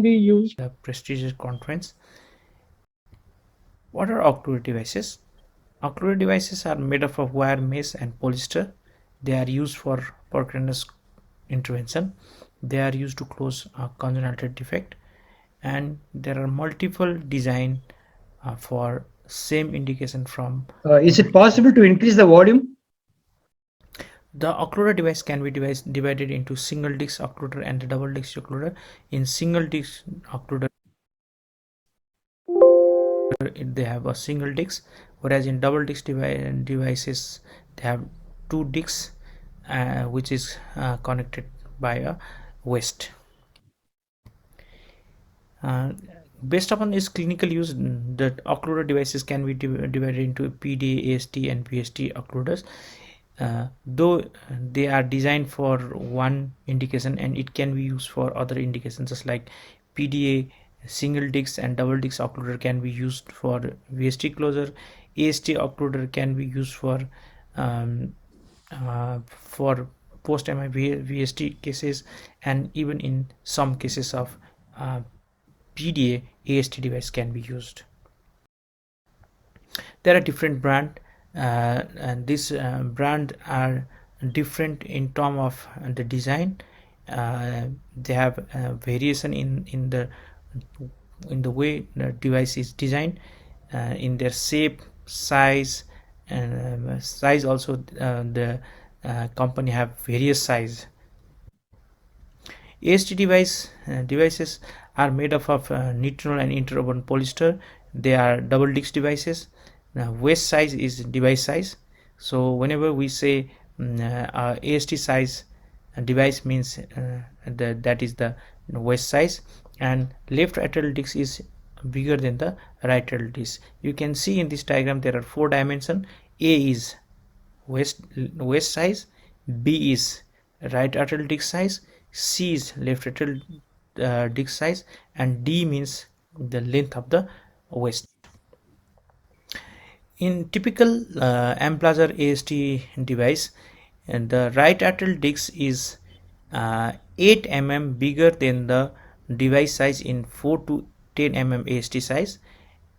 be used. The prestigious conference. What are occluder devices? Occluder devices are made up of wire mesh and polyester. They are used for percutaneous intervention. They are used to close a congenital defect, and there are multiple design for same indication from. Is it possible to increase the volume? The occluder device can be divided into single disc occluder and double disc occluder. In single disc occluder, they have a single disc, whereas in double disc devices they have two discs, which is connected by a waist. Based upon its clinical use, the occluder devices can be divided into PDA, AST, and PST occluders. Though they are designed for one indication, and it can be used for other indications, just like PDA single disc and double disc occluder can be used for VST closure. AST occluder can be used for post MI VST cases, and even in some cases of PDA, AST device can be used. There are different brand, and this brand are different in term of the design. They have variation in the way the device is designed, in their shape, size, and size also. The company have various size. AST devices are made up of nitrile and interwoven polyester. They are double disc devices. Now, waist size is device size. So whenever we say AST size device means that is the waist size, and left atrial disc is bigger than the right atrial disc. You can see in this diagram there are 4 dimensions. A is waist size, B is right atrial disc size, C is left atrial disc size, and D means the length of the waist. In typical Amplasar AST device, and the right atrial disc is 8 mm bigger than the device size in 4 to 10 mm AST size,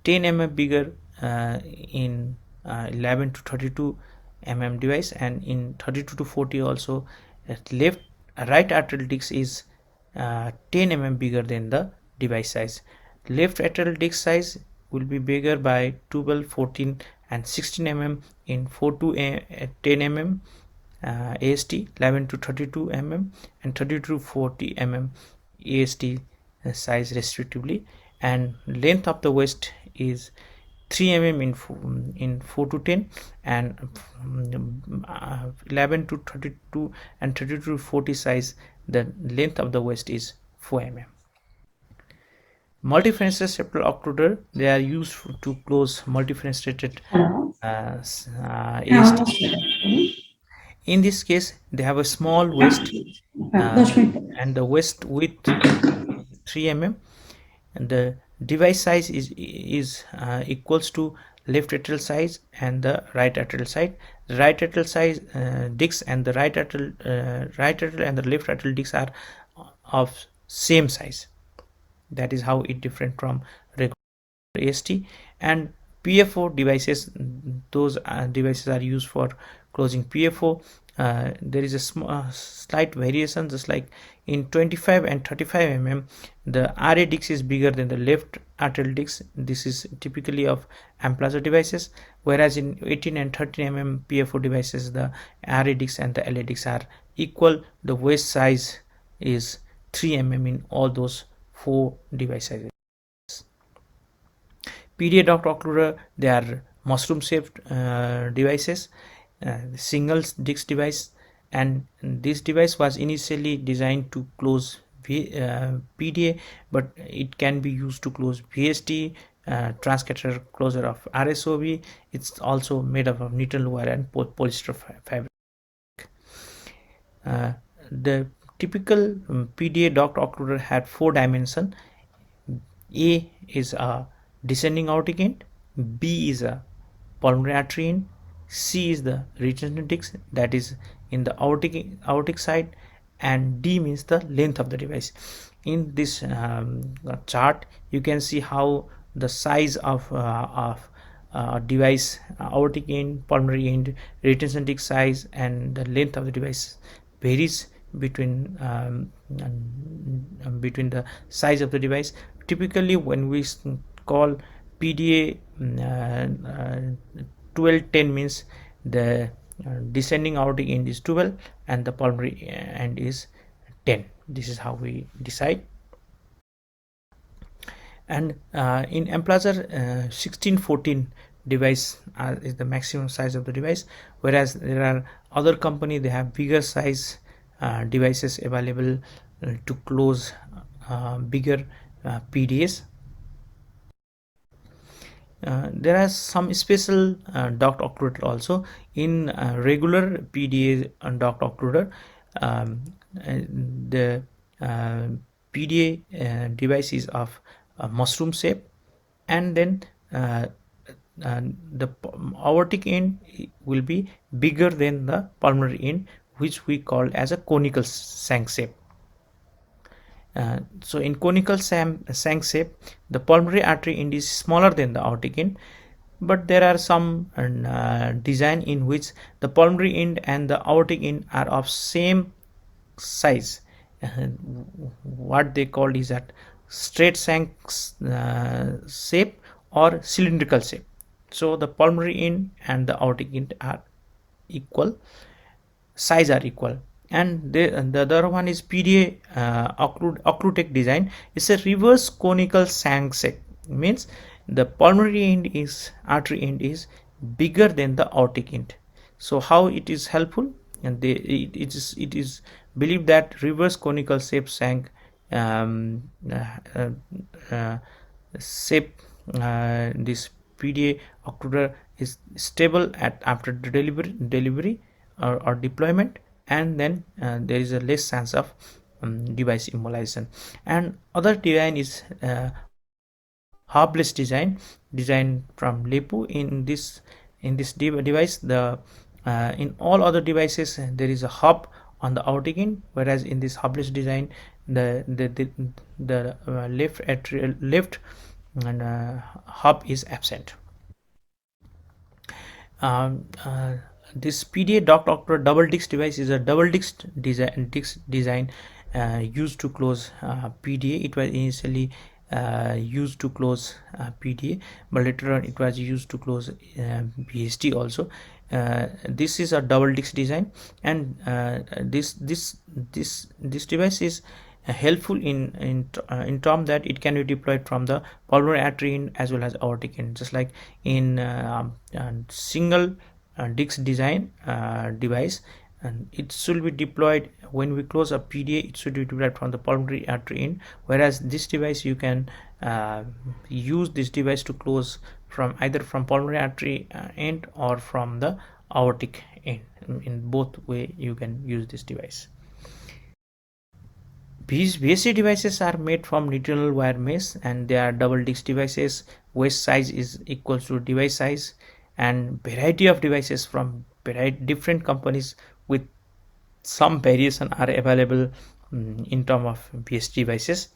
10 mm bigger in 11 to 32 mm device, and in 32 to 40 also. Right atrial disc is 10 mm bigger than the device size. Left atrial disc size will be bigger by 12, 14, and 16 mm in 4 to 10 mm AST, 11 to 32 mm, and 32 to 40 mm AST size respectively. And length of the waist is 3 mm in 4 to 10, and 11 to 32 and 32 to 40 size. The length of the waist is 4 mm. Multifenestrated septal occluder, they are used to close multifenestrated AST. In this case, they have a small waist, and the waist width is 3 mm, and the device size is equals to left atrial size and the right atrial size. The right atrial size discs and the right atrial and the left atrial discs are of same size. That is how it different from regular AST. And PFO devices, those devices are used for closing PFO. There is a slight variation, just like in 25 and 35 mm, the RA disc is bigger than the left atrial disc. This is typically of Amplasar devices, whereas in 18 and 13 mm PFO devices, the RA disc and the LA disc are equal. The waist size is 3 mm in all those 4 devices. PDA Oct Occluder, they are mushroom shaped devices, single disc device, and this device was initially designed to close PDA, but it can be used to close VST, transcatheter closure of RSOB. It's also made up of nitrile wire and polyester fabric. The typical PDA Oct Occluder had 4 dimensions. A is a descending aortic end, B is a pulmonary artery end, C is the retention disc, that is in the aortic side, and D means the length of the device. in this chart you can see how the size of device, aortic end, pulmonary end, retention disc size, and the length of the device varies between the size of the device. Typically, when we call PDA 12-10 means the descending aortic end is 12 and the pulmonary end is 10. This is how we decide. And in Emplazer 1614 device is the maximum size of the device, whereas there are other company, they have bigger size devices available to close bigger PDAs. There are some special duct occluder also in regular PDA and duct occluder. The PDA device is of mushroom shape, and then the aortic end will be bigger than the pulmonary end, which we call as a conical shank shape. So in conical shank shape, the pulmonary artery end is smaller than the aortic end, but there are some design in which the pulmonary end and the aortic end are of same size. What they called is that straight shank shape or cylindrical shape. So the pulmonary end and the aortic end are equal, size are equal. And the other one is PDA occlusive design. It's a reverse conical shank shape, means the pulmonary end is artery end is bigger than the aortic end. So how it is helpful? And it is believed that reverse conical shape shank shape this PDA occluder is stable at after the delivery or deployment, and then there is a less chance of device immobilization. And other design is hubless design from Lepu. In this device, the in all other devices there is a hub on the aortic end, whereas in this hubless design the left and hub is absent. This PDA duct occluder double disc device is a double disc design used to close PDA. It was initially used to close PDA, but later on it was used to close BST also. This is a double disc design, and this device is helpful in term that it can be deployed from the pulmonary artery end as well as aortic end, just like in single disc design device, and it should be deployed when we close a PDA. It should be deployed from the pulmonary artery end, whereas this device you can use this device to close from either from pulmonary artery end or from the aortic end. In both way you can use this device. VSD devices are made from neutral wire mesh, and they are double disc devices. Waist size is equal to device size, and variety of devices from different companies with some variation are available in terms of VSD devices.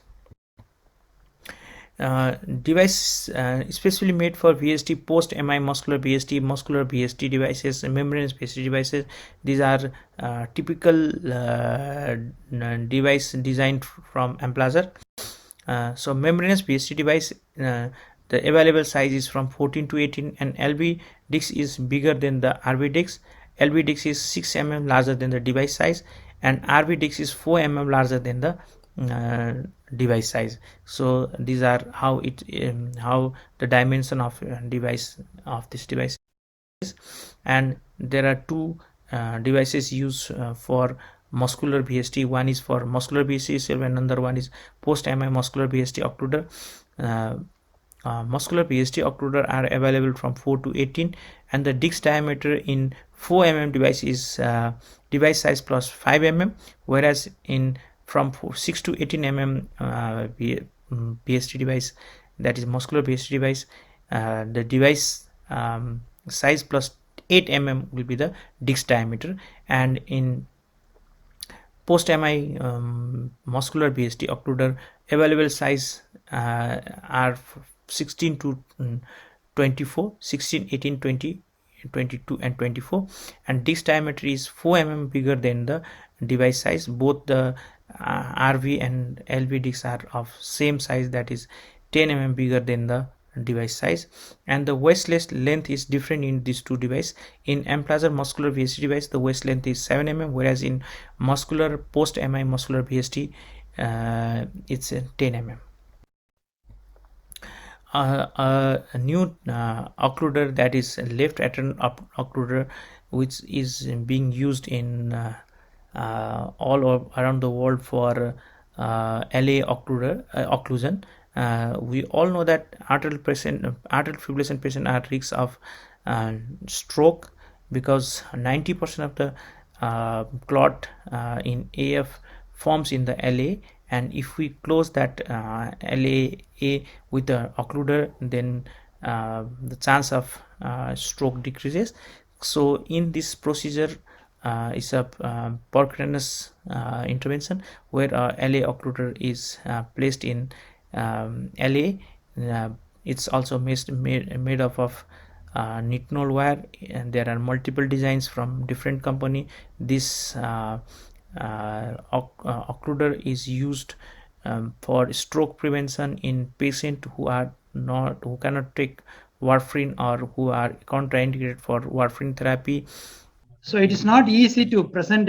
Device especially made for VSD, post MI muscular VSD devices, membranous VSD devices. These are typical device designed from Emplazer. So membranous VSD device, the available size is from 14 to 18, and LV disc is bigger than the RV disc. LV disc is 6 mm larger than the device size, and RV disc is 4 mm larger than the device size. So these are how how the dimension of device of this device is. And there are two devices used for muscular VSD. One is for muscular VSD itself, and another one is post MI muscular VSD occluder. Muscular VSD occluder are available from 4 to 18, and the disc diameter in 4 mm device is device size plus 5 mm, whereas in from 6 to 18 mm VSD device, that is muscular VSD device, the device size plus 8 mm will be the disc diameter. And in post MI muscular VSD occluder available size are 16 to 24, 16, 18, 20, 22 and 24, and disc diameter is 4 bigger than the device size. Both the RV and LV discs are of same size, that is 10 bigger than the device size, and the waist length is different in these two devices. In M-Plaza muscular VSD device, the waist length is 7 whereas in muscular post MI muscular VSD it's 10 a new occluder, that is left atrial occluder, which is being used in all around the world for LA occlusion. We all know that arterial fibrillation patient are at risk of stroke, because 90% of the clot in AF forms in the LA, and if we close that LAA with the occluder, then the chance of stroke decreases. So in this procedure is a percutaneous intervention, where LA occluder is placed in LA. It's also made up of nitinol wire, and there are multiple designs from different company. This occluder is used for stroke prevention in patients who cannot take warfarin, or who are contraindicated for warfarin therapy. So it is not easy to present